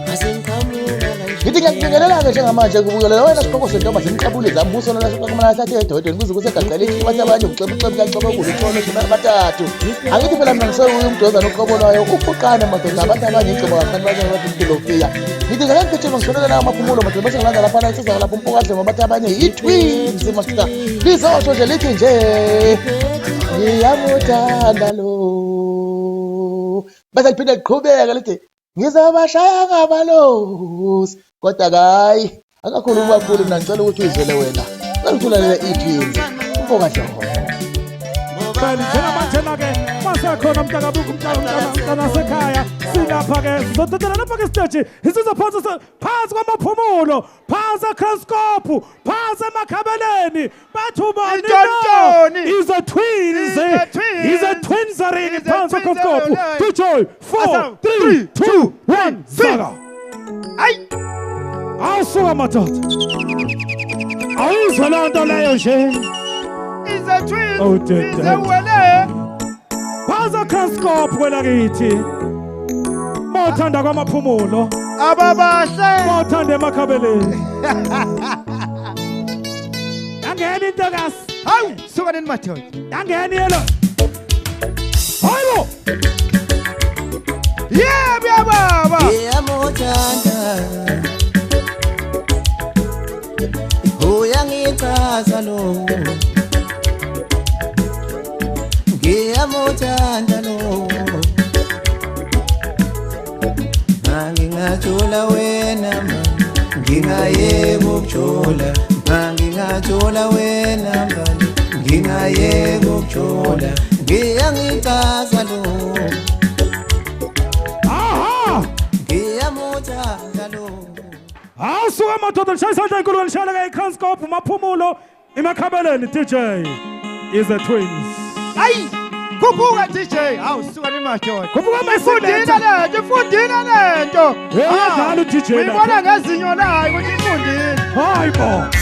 Ngithi ngiyakubingelela-ke njengamanje kubukelela wena siqoko sentomba semqabule zambuso nolasokumana athathe edodeni kuze kusegaqela ithi bathi abanye uceba kuyacaba kulo ithole shimana bathathu angithi phela mina ngisekuye umdozana oqobolayo ufuqane madoda abantu abanye iceba kakhulu abanye bathi impilo ufika ngithi ngeke ngigijima ngisonelele amaphumulo madoda bese ngilanda lapha la isizaka lapho umpokadle bathi abanye i-twins master lizosho nje lithi nje ngiyamuthanda lo bese liphinde liqhubeka lithi ngizobashaya ngabalozi kodwa hayi akakhuluma kakhulu mina ngicela ukuthi uyizwele wena ngikuthulalele i-twins umpokadle bani njengamanje-ke masekhona umntakabuku umntana sekhaya silapha-ke sizothathela lapha-ke siteji phansi kwamaphumulo phansi eCrosscope phansi emakhabeleni bathi ubani is a twins twinserini phansi eCrosscope tujoy 4 3 2 1 zaka ayi awusuka madoda awuzwa loo nto leyo nje is a twins izewele phansi eCrosscope kwela kithi mothanda kwamaphumulo ababahle mothanda emakhabeleni yangena intokasi hawu suka nini madoda yangena yelo hayibo yebo yababa ngiyamuthanda uyangichaza lo ngiyamuthanda lo ngingajula wena mama ngingayeka ukujula ngingajula wena mama ngingayeka ukujula ngiyangichaza lo aha ngiyamuthanda lo awusuka madoda lishaya isandla enkulu nishayela eCrosscope maphumulo emakhabeleni DJ is a twins ayi khuphuka DJ hawu suka nini madoda khuphuka ifundile lento uyadlala uDJ ngibona ngezinyo layo ukuthi ifundile hayibo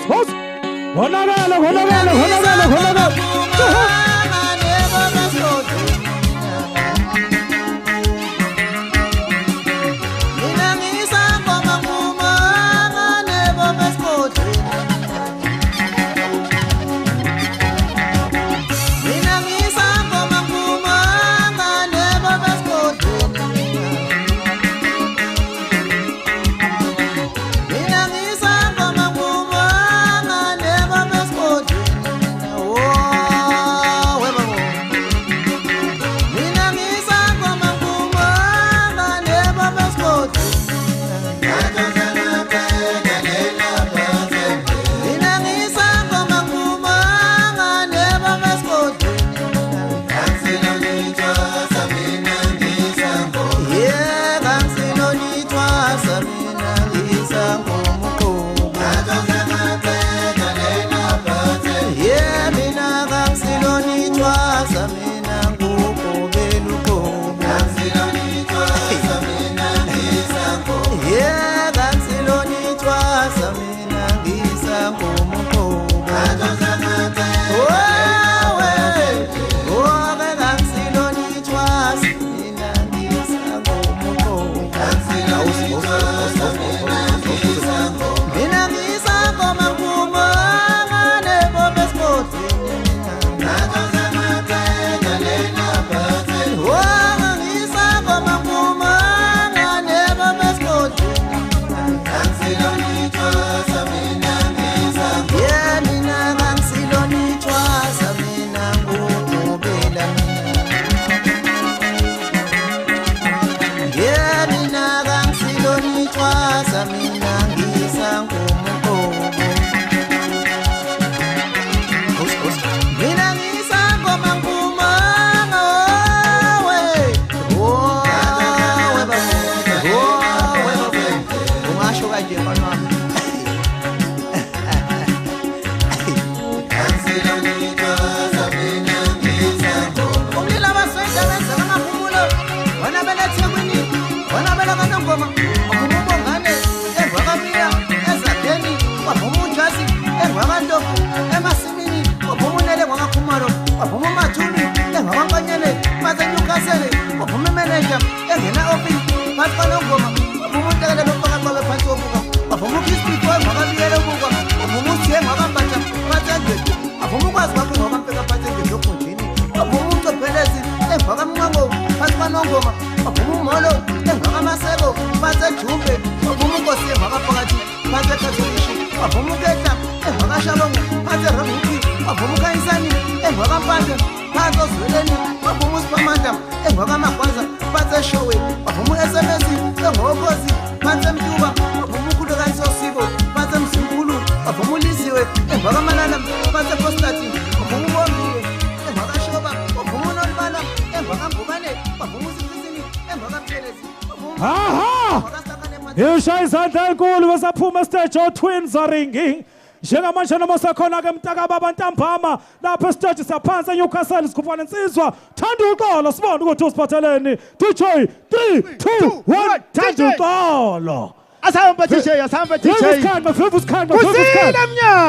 Hos. Honagala. Yeah. ngicwaza mina ngisangumqobo mina ngisangoma ngumanga we ungasho kanje mfana wami umlilo abaswenda benza ngamaphumulo wona belethekwini wona belakangoma ngumongane engwakamiya ezadeni kwavumujazi engwakantofu emasimini kwavumunele ngwakakhumalo kwavuma umathuli engwakankanyele masenyukasele kwavuma imeneja engena ofi phansi kwalongoma kwavuma untekele lompakaqabe phansi wobuka kwavuma ukhispito engwakabiyele ubukwa kwavuma uthi engwakambatsha phansi endwedu kwavuma ukwazi kwakhe ngwakampeka phansi endwedu okhunjini kwavuma umcophelezi engwakamnqango phansi kwanongoma kwavuma umolo engwakamaseko phansi ejumbe kwavuma unkosi engwakaphakathi phansi ekhatholishi kwavuma ukehla engwakashalongo phansi eremiki kwavuma ukhanyisani engwakampandla phansi ozweleni kwavuma usiphamanda engwakamagwaza phansi eshowe kwavuma u-SMS engwokhozi phansi emtuba kwavuma ukhulukanisosibo phansi emzinkulu kwavuma uliziwe engwakamalala phansi epostati kwavuma ubombiwe engwakashoba kwavuma unolibala engwakambubane kwavuma usifisini engwakaphelezi Aha! Ishaya izandla enkulu besaphuma stage o-Twins ringing. Njengamanje noma sekhona-ke mntakababa ntambama lapha esiteji saphansi eNewcastle Sigubane Nsizwa. Thanda uxolo sibone ukuthi usiphatheleni. DJ 3 2 1 thanda uxolo. Asamba DJ, asamba DJ. Favorite kind, my favorite kind, my favorite Kusile kind. mnyaka.